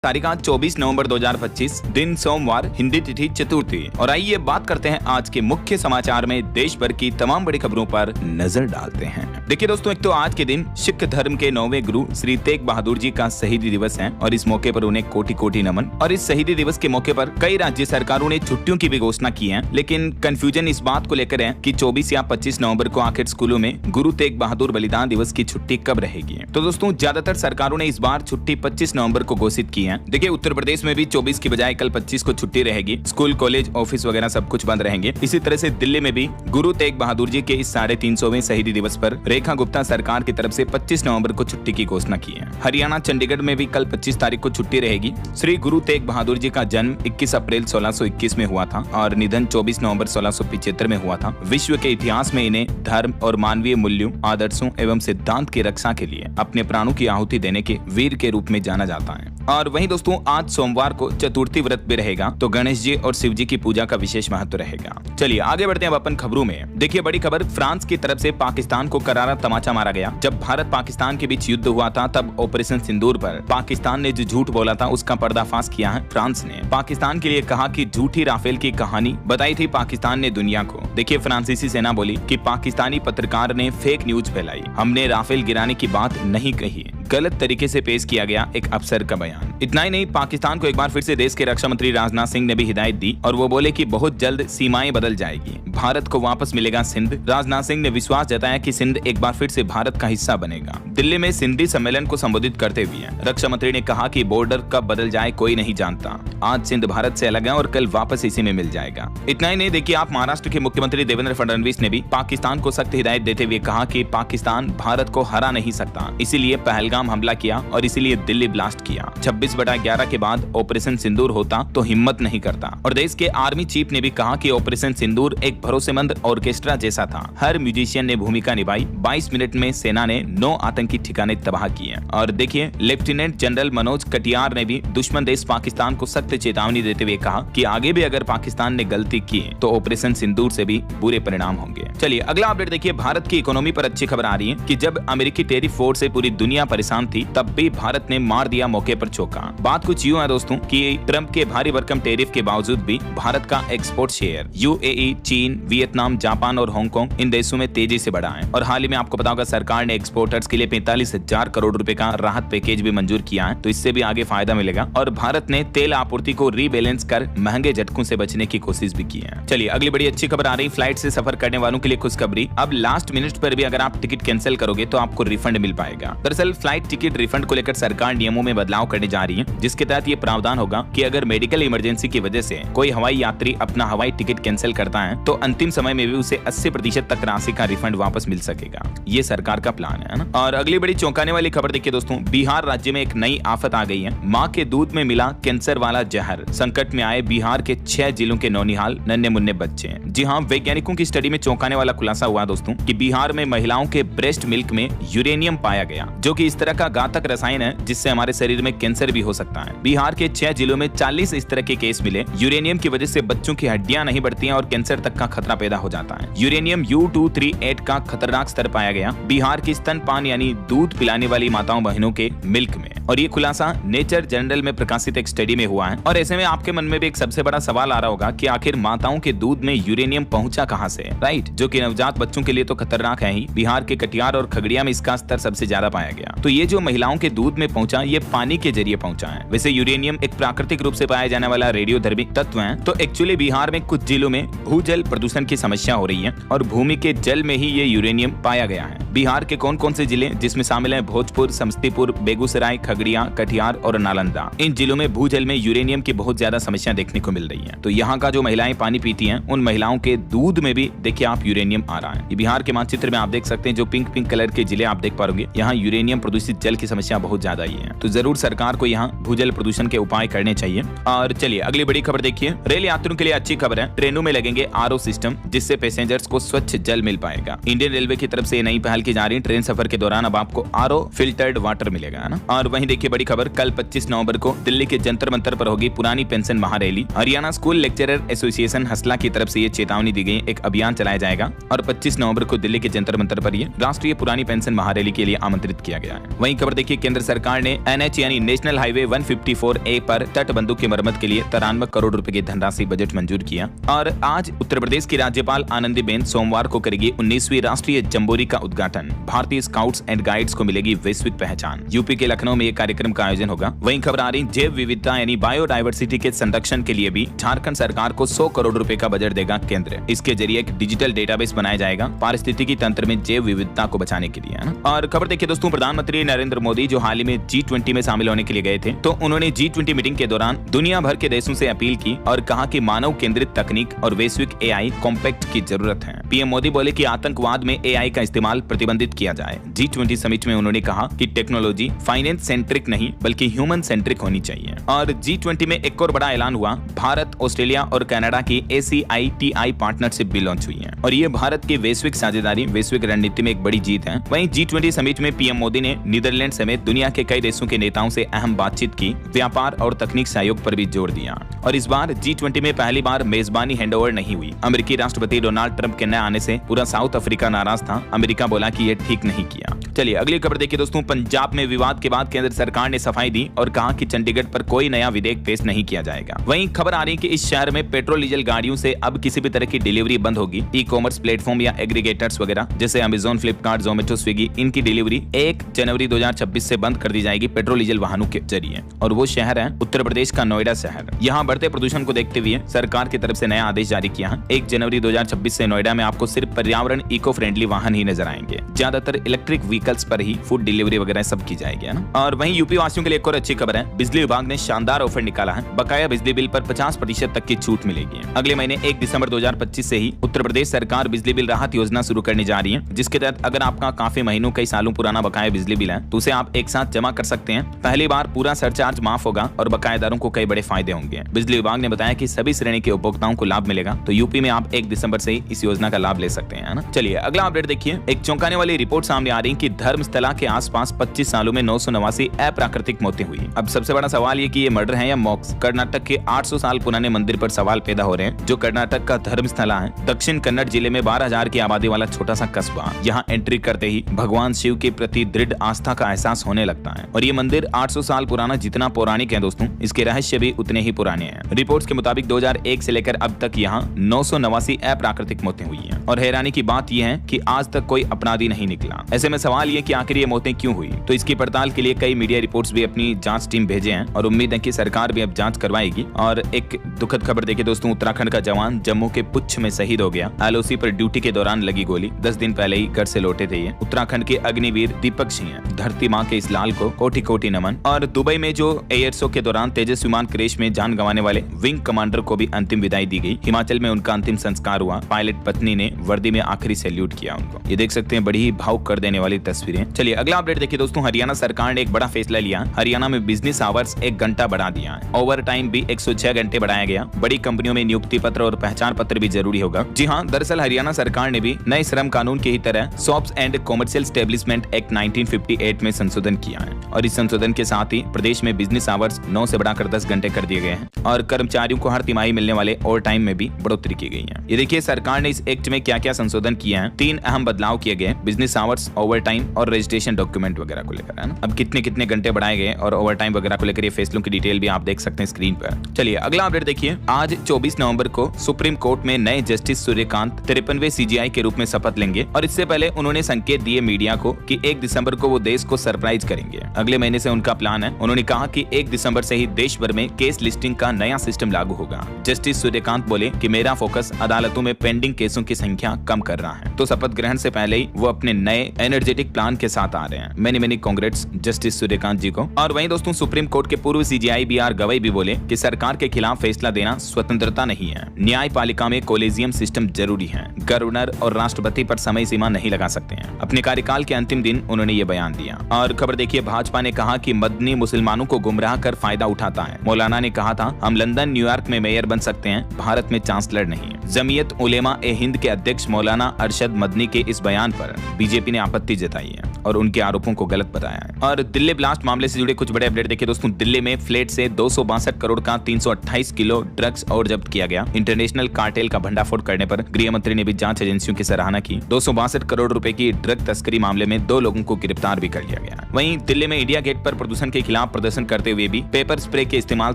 तारीख आज 24 नवंबर 2025, दिन सोमवार, हिंदी तिथि चतुर्थी। और आइए बात करते हैं आज के मुख्य समाचार में देश भर की तमाम बड़ी खबरों पर नजर डालते हैं। देखिए दोस्तों, एक तो आज के दिन सिख धर्म के 9वें गुरु श्री तेग बहादुर जी का शहीदी दिवस है और इस मौके पर उन्हें कोटि कोटि नमन। और इस शहीदी दिवस के मौके पर कई राज्य सरकारों ने छुट्टियों की भी घोषणा की है, लेकिन कंफ्यूजन इस बात को लेकर है कि 24 या 25 नवंबर को आखिर स्कूलों में गुरु तेग बहादुर बलिदान दिवस की छुट्टी कब रहेगी। तो दोस्तों, ज्यादातर सरकारों ने इस बार छुट्टी 25 नवंबर को घोषित की है। देखिए, उत्तर प्रदेश में भी 24 की बजाय कल 25 को छुट्टी रहेगी। स्कूल, कॉलेज, ऑफिस वगैरह सब कुछ बंद रहेंगे। इसी तरह से दिल्ली में भी गुरु तेग बहादुर जी के इस 350वें शहीदी दिवस पर रेखा गुप्ता सरकार की तरफ से 25 नवंबर को छुट्टी की घोषणा की है। हरियाणा, चंडीगढ़ में भी कल 25 तारीख को छुट्टी रहेगी। श्री गुरु तेग बहादुर जी का जन्म 21 अप्रैल 1621 में हुआ था और निधन 24 नवंबर 1675 में हुआ था। विश्व के इतिहास में इन्हें धर्म और मानवीय मूल्यों, आदर्शों एवं सिद्धांत की रक्षा के लिए अपने प्राणों की आहुति देने के वीर के रूप में जाना जाता है। और वहीं दोस्तों, आज सोमवार को चतुर्थी व्रत भी रहेगा, तो गणेश जी और शिव जी की पूजा का विशेष महत्व रहेगा। चलिए आगे बढ़ते हैं अब अपन खबरों में। देखिए, बड़ी खबर, फ्रांस की तरफ से पाकिस्तान को करारा तमाचा मारा गया। जब भारत पाकिस्तान के बीच युद्ध हुआ था, तब ऑपरेशन सिंदूर पर पाकिस्तान ने जो झूठ बोला था उसका पर्दाफाश किया है फ्रांस ने। पाकिस्तान के लिए कहा कि झूठी राफेल की कहानी बताई थी पाकिस्तान ने दुनिया को। देखिए, फ्रांसीसी सेना बोली कि पाकिस्तानी पत्रकार ने फेक न्यूज फैलाई, हमने राफेल गिराने की बात नहीं कही। गलत तरीके से पेश किया गया एक अफसर का बयान। इतना ही नहीं, पाकिस्तान को एक बार फिर से देश के रक्षा मंत्री राजनाथ सिंह ने भी हिदायत दी और वो बोले कि बहुत जल्द सीमाएं बदल जाएगी, भारत को वापस मिलेगा सिंध। राजनाथ सिंह ने विश्वास जताया कि सिंध एक बार फिर से भारत का हिस्सा बनेगा। दिल्ली में सिंधी सम्मेलन को संबोधित करते हुए रक्षा मंत्री ने कहा कि बॉर्डर कब बदल जाए कोई नहीं जानता। आज सिंध भारत से अलग है और कल वापस इसी में मिल जाएगा। इतना ही नहीं, देखिए आप, महाराष्ट्र के मुख्यमंत्री देवेंद्र फडणवीस ने भी पाकिस्तान को सख्त हिदायत देते हुए कहा कि पाकिस्तान भारत को हरा नहीं सकता, इसीलिए पहलगाम हमला किया और इसीलिए दिल्ली ब्लास्ट किया। 26/11 के बाद ऑपरेशन सिंदूर होता तो हिम्मत नहीं करता। और देश के आर्मी चीफ ने भी कहा कि ऑपरेशन सिंदूर एक भरोसेमंद ऑर्केस्ट्रा जैसा था, हर म्यूजिशियन ने भूमिका निभाई। 22 मिनट में सेना ने 9 आतंकी ठिकाने तबाह किए। और देखिए, लेफ्टिनेंट जनरल मनोज कटियार ने भी दुश्मन देश पाकिस्तान को सख्त चेतावनी देते हुए कहा कि आगे भी अगर पाकिस्तान ने गलती की तो ऑपरेशन सिंदूर से भी बुरे परिणाम होंगे। चलिए अगला अपडेट देखिए, भारत की इकोनॉमी पर अच्छी खबर आ रही है कि जब अमेरिकी टैरिफ वॉर से पूरी दुनिया परेशान थी, तब भी भारत ने मार दिया मौके पर चौका। बात कुछ यूं है दोस्तों कि ट्रंप के भारी भरकम टैरिफ के बावजूद भी भारत का एक्सपोर्ट शेयर यूएई, चीन, वियतनाम, जापान और हांगकांग इन देशों में तेजी से बढ़ा है। और हाल ही में आपको पता होगा, सरकार ने एक्सपोर्टर्स के लिए 45,000 करोड़ रुपए का राहत पैकेज भी मंजूर किया है, तो इससे भी आगे फायदा मिलेगा। और भारत ने तेल आपूर्ति को रीबैलेंस कर महंगे झटकों से बचने की कोशिश भी की है। चलिए अगली बड़ी अच्छी खबर आ रही, फ्लाइट से सफर करने वालों के लिए खुशखबरी। अब लास्ट मिनट पर भी अगर आप टिकट कैंसिल करोगे तो आपको रिफंड मिल पाएगा। दरअसल फ्लाइट टिकट रिफंड को लेकर सरकार नियमों में बदलाव करने जा रही है, जिसके तहत ये प्रावधान होगा कि अगर मेडिकल इमरजेंसी की वजह से कोई हवाई यात्री अपना हवाई टिकट कैंसिल करता है तो अंतिम समय में भी उसे 80% तक राशि का रिफंड वापस मिल सकेगा। ये सरकार का प्लान है ना। और अगली बड़ी चौंकाने वाली खबर देखिए दोस्तों, बिहार राज्य में एक नई आफत आ गई है। मां के दूध में मिला कैंसर वाला जहर, संकट में आए बिहार के 6 जिलों के नौनिहाल नन्हे मुन्ने बच्चे। जी हाँ, वैज्ञानिकों की स्टडी में चौंकाने वाला खुलासा हुआ दोस्तों कि बिहार में महिलाओं के ब्रेस्ट मिल्क में यूरेनियम पाया गया, जो कि इस तरह का घातक रसायन है जिससे हमारे शरीर में कैंसर भी हो सकता है। बिहार के 6 जिलों में 40 इस तरह के केस मिले। यूरेनियम की वजह से बच्चों की हड्डियां नहीं बढ़ती हैं और कैंसर तक का खतरा पैदा हो जाता है। यूरेनियम U-238 का खतरनाक स्तर पाया गया बिहार की स्तनपान यानी दूध पिलाने वाली माताओं बहनों के मिल्क में। और ये खुलासा नेचर जर्नल में प्रकाशित एक स्टडी में हुआ है। और ऐसे में आपके मन में भी एक सबसे बड़ा सवाल आ रहा होगा कि आखिर माताओं के दूध में यूरेनियम पहुंचा कहां से, राइट, जो कि नवजात बच्चों के लिए तो खतरनाक है ही। बिहार के कटिहार और खगड़िया में इसका स्तर सबसे ज्यादा पाया गया। तो ये जो महिलाओं के दूध में पहुंचा, ये पानी के जरिए पहुंचा है। वैसे यूरेनियम एक प्राकृतिक रूप से पाया जाने वाला रेडियोधर्मी तत्व है। तो एक्चुअली बिहार में कुछ जिलों में भूजल प्रदूषण की समस्या हो रही है और भूमि के जल में ही ये यूरेनियम पाया गया है। बिहार के कौन कौन से जिले जिसमें शामिल हैं भोजपुर, समस्तीपुर, बेगूसराय, खगड़िया, कटिहार और नालंदा। इन जिलों में भूजल में यूरेनियम की बहुत ज्यादा समस्या देखने को मिल रही है। तो यहाँ का जो महिलाएं पानी पीती हैं, उन महिलाओं के दूध में भी देखिए आप यूरेनियम आ रहा है। ये बिहार के मानचित्र में आप देख सकते हैं, जो पिंक पिंक कलर के जिले आप देख पाओगे, यहाँ यूरेनियम प्रदूषित जल की समस्या बहुत ज्यादा ही है। तो जरूर सरकार को यहाँ भूजल प्रदूषण के उपाय करने चाहिए। और चलिए अगली बड़ी खबर देखिए, रेल यात्रियों के लिए अच्छी खबर है। ट्रेनों में लगेंगे RO सिस्टम, जिससे पैसेंजर्स को स्वच्छ जल मिल पाएगा। इंडियन रेलवे की तरफ से नई पहल की जा रही ट्रेन सफर के दौरान अब आपको आरओ फिल्टर्ड वाटर मिलेगा, है ना। और वहीं देखिए बड़ी खबर, कल 25 नवंबर को दिल्ली के जंतर मंतर पर होगी पुरानी पेंशन महारैली। हरियाणा स्कूल लेक्चरर एसोसिएशन हसला की तरफ से ये चेतावनी दी गई, एक अभियान चलाया जाएगा और 25 नवंबर को दिल्ली के जंतर मंतर पर ये राष्ट्रीय पुरानी पेंशन महारैली के लिए आमंत्रित किया गया है। वहीं खबर देखिए, केंद्र सरकार ने एनएच यानी नेशनल हाईवे 154A पर तटबंधों की मरम्मत के लिए 93 करोड़ रुपए की धनराशि बजट मंजूर किया। और आज उत्तर प्रदेश की राज्यपाल आनंदीबेन सोमवार को करेगी 19वीं राष्ट्रीय जम्बोरी का उद्घाटन। भारतीय स्काउट्स एंड गाइड्स को मिलेगी वैश्विक पहचान। यूपी के लखनऊ में एक कार्यक्रम का आयोजन होगा। वहीं खबर आ रही, जैव विविधता यानी बायोडायवर्सिटी के संरक्षण के लिए भी झारखंड सरकार को 100 करोड़ रुपए का बजट देगा केंद्र। इसके जरिए एक डिजिटल डेटाबेस बनाया जाएगा पारिस्थितिकी तंत्र में जैव विविधता को बचाने के लिए, है ना। और खबर देखिए दोस्तों, प्रधानमंत्री नरेंद्र मोदी जो हाल ही में G20 में शामिल होने के लिए गए थे, तो उन्होंने G20 मीटिंग के दौरान दुनिया भर के देशों से अपील की और कहा कि मानव केंद्रित तकनीक और वैश्विक AI कॉम्पैक्ट की जरूरत है। पीएम मोदी बोले कि आतंकवाद में AI का इस्तेमाल प्रतिबंधित किया जाए। G20 समिट में उन्होंने कहा कि टेक्नोलॉजी फाइनेंस सेंट्रिक नहीं बल्कि ह्यूमन सेंट्रिक होनी चाहिए। और G20 में एक और बड़ा ऐलान हुआ, भारत, ऑस्ट्रेलिया और कनाडा की ACITI पार्टनरशिप भी लॉन्च हुई है और ये भारत की वैश्विक साझेदारी, वैश्विक रणनीति में एक बड़ी जीत है। वहीं G20 समिट में पीएम मोदी ने नीदरलैंड समेत दुनिया के कई देशों के नेताओं से अहम बातचीत की, व्यापार और तकनीक सहयोग पर भी जोर दिया। और इस बार G20 में पहली बार मेजबानी हैंडओवर नहीं हुई। अमेरिकी राष्ट्रपति डोनाल्ड ट्रंप के न आने से पूरा साउथ अफ्रीका नाराज था। अमेरिका बोला कि ये ठीक नहीं किया। चलिए अगली खबर देखिए दोस्तों, पंजाब में विवाद के बाद केंद्र सरकार ने सफाई दी और कहा कि चंडीगढ़ पर कोई नया विधेयक पेश नहीं किया जाएगा। वहीं खबर आ रही है कि इस शहर में पेट्रोल डीजल गाड़ियों से अब किसी भी तरह की डिलीवरी बंद होगी। ई कॉमर्स प्लेटफॉर्म या एग्रीगेटर्स वगैरह जैसे अमेजोन, फ्लिपकार्ट, जोमेटो, स्विगी, इनकी डिलीवरी 1 जनवरी 2026 से बंद कर दी जाएगी पेट्रोल डीजल वाहनों के जरिए। और वो शहर है उत्तर प्रदेश का नोएडा शहर। यहाँ बढ़ते प्रदूषण को देखते हुए सरकार की तरफ से नया आदेश जारी किया है। 1 जनवरी 2026 से नोएडा में आपको सिर्फ पर्यावरण इको फ्रेंडली वाहन ही नजर आएंगे। ज्यादातर इलेक्ट्रिक व्हीकल्स पर ही फूड डिलीवरी वगैरह सब की जाएगी, है ना। और वहीं यूपी वासियों के लिए एक और अच्छी खबर है, बिजली विभाग ने शानदार ऑफर निकाला है। बकाया बिजली बिल पर 50% तक की छूट मिलेगी। अगले महीने 1 दिसंबर 2025 से ही उत्तर प्रदेश सरकार बिजली बिल राहत योजना शुरू करने जा रही है, जिसके तहत अगर आपका काफी महीनों, कई सालों पुराना बकाया बिजली बिल है तो उसे आप एक साथ जमा कर सकते हैं। पहली बार पूरा सरचार्ज माफ होगा और बकायेदारों को कई बड़े फायदे होंगे। बिजली विभाग ने बताया कि सभी श्रेणी के उपभोक्ताओं को लाभ मिलेगा। तो यूपी में आप 1 दिसंबर से ही इस योजना का लाभ ले सकते हैं, है ना। चलिए अगला अपडेट देखिए, एक चौंकाने वाली रिपोर्ट सामने आ रही है कि धर्मस्थला के आसपास 25 सालों में 989 अप्राकृतिक मौतें हुई। अब सबसे बड़ा सवाल ये कि ये मर्डर है या मॉक्स। कर्नाटक के 800 साल पुराने मंदिर पर सवाल पैदा हो रहे हैं, जो कर्नाटक का धर्मस्थला है। दक्षिण कन्नड़ जिले में 12,000 की आबादी वाला छोटा सा कस्बा। यहाँ एंट्री करते ही भगवान शिव के प्रति दृढ़ आस्था का एहसास होने लगता है। और ये मंदिर 800 साल पुराना जितना पौराणिक है दोस्तों, इसके रहस्य भी उतने ही पुराने हैं। रिपोर्ट्स के मुताबिक 2001 से लेकर अब तक यहाँ 989 अप्राकृतिक मौतें हुई हैं। और हैरानी की बात यह है कि आज तक कोई अपराधी नहीं निकला। ऐसे में सवाल ये कि आखिर ये मौतें क्यों हुई। तो इसकी पड़ताल के लिए कई मीडिया रिपोर्ट्स भी अपनी जांच टीम भेजे हैं और उम्मीद है कि सरकार भी अब जांच करवाएगी। और एक दुखद खबर देखिए दोस्तों, उत्तराखंड का जवान जम्मू के पुंछ में शहीद हो गया। LOC पर ड्यूटी के दौरान लगी गोली। 10 दिन पहले ही घर से लौटे थे ये। उत्तराखंड के अग्निवीर दीपक सिंह। धरती माँ के इस लाल को कोटि कोटि नमन। और दुबई में जो एयर शो के दौरान तेजस विमान क्रैश में जान गंवाने वाले विंग कमांडर को भी अंतिम विदाई दी गई। हिमाचल में उनका अंतिम संस्कार हुआ। पायलट पत्नी ने वर्दी में आखिरी सैल्यूट किया उनको। ये देख सकते हैं, बड़ी ही भावुक कर देने वाली तस्वीरें। चलिए अगला अपडेट देखिए दोस्तों, हरियाणा सरकार ने एक बड़ा फैसला लिया। हरियाणा में बिजनेस आवर्स 1 घंटा बढ़ा दिया है। ओवर टाइम भी 106 घंटे बढ़ाया गया। बड़ी कंपनियों में नियुक्ति पत्र और पहचान पत्र भी जरूरी होगा। जी हाँ, दरअसल हरियाणा सरकार ने भी नए श्रम कानून की ही तरह shops and commercial establishment act 1958 में संशोधन किया है। और इस संशोधन के साथ ही प्रदेश में बिजनेस आवर्स 9 से बढ़ाकर 10 घंटे कर दिए गए हैं। और कर्मचारियों को हर तिमाही मिलने वाले ओवर टाइम में भी बढ़ोतरी की गई है। ये देखिए सरकार ने इस एक्ट में क्या क्या संशोधन किया है। 3 अहम बदलाव किए गए, बिजनेस आवर्स, ओवर टाइम और रजिस्ट्रेशन डॉक्यूमेंट वगैरह को लेकर, है ना। अब कितने घंटे बढ़ाए गए और ओवर टाइम वगैरह को लेकर ये फैसलों की डिटेल भी आप देख सकते हैं स्क्रीन पर। चलिए अगला अपडेट देखिए, आज 24 नवंबर को सुप्रीम कोर्ट में नए जस्टिस सूर्यकांत 53वें CJI के रूप में शपथ लेंगे। और इससे पहले उन्होंने संकेत दिए मीडिया को कि 1 दिसंबर को वो देश को सरप्राइज करेंगे। अगले महीने से उनका प्लान है। उन्होंने कहा कि 1 दिसंबर से ही देश भर में केस लिस्टिंग का नया सिस्टम लागू होगा। जस्टिस सूर्यकांत बोले कि मेरा फोकस अदालतों में पेंडिंग केसों की संख्या कम करना है। तो शपथ ग्रहण से पहले ही वो अपने नए एनर्जेटिक एक प्लान के साथ आ रहे हैं। मैनी कांग्रेट्स जस्टिस सूर्यकांत जी को। और वहीं दोस्तों सुप्रीम कोर्ट के पूर्व सीजेआई BR गवई भी बोले कि सरकार के खिलाफ फैसला देना स्वतंत्रता नहीं है, न्यायपालिका में कोलेजियम सिस्टम जरूरी है, गवर्नर और राष्ट्रपति पर समय सीमा नहीं लगा सकते हैं। अपने कार्यकाल के अंतिम दिन उन्होंने ये बयान दिया। और खबर देखिए, भाजपा ने कहा कि मदनी मुसलमानों को गुमराह कर फायदा उठाता है। मौलाना ने कहा था हम लंदन न्यूयॉर्क में मेयर बन सकते हैं, भारत में चांसलर नहीं है। जमीयत उलेमा ए हिंद के अध्यक्ष मौलाना अरशद मदनी के इस बयान पर बीजेपी ने आपत्ति जताई है और उनके आरोपों को गलत बताया है। और दिल्ली ब्लास्ट मामले से जुड़े कुछ बड़े अपडेट देखिए दोस्तों। दिल्ली में फ्लैट से 262 करोड़ का 328 किलो ड्रग्स और जब्त किया गया। इंटरनेशनल कार्टेल का भंडाफोड़ करने पर गृह मंत्री ने भी जांच एजेंसियों की सराहना की। 262 करोड़ रुपए की ड्रग तस्करी मामले में 2 लोगों को गिरफ्तार भी कर लिया गया। वहीं दिल्ली में इंडिया गेट पर प्रदूषण के खिलाफ प्रदर्शन करते हुए भी पेपर स्प्रे के इस्तेमाल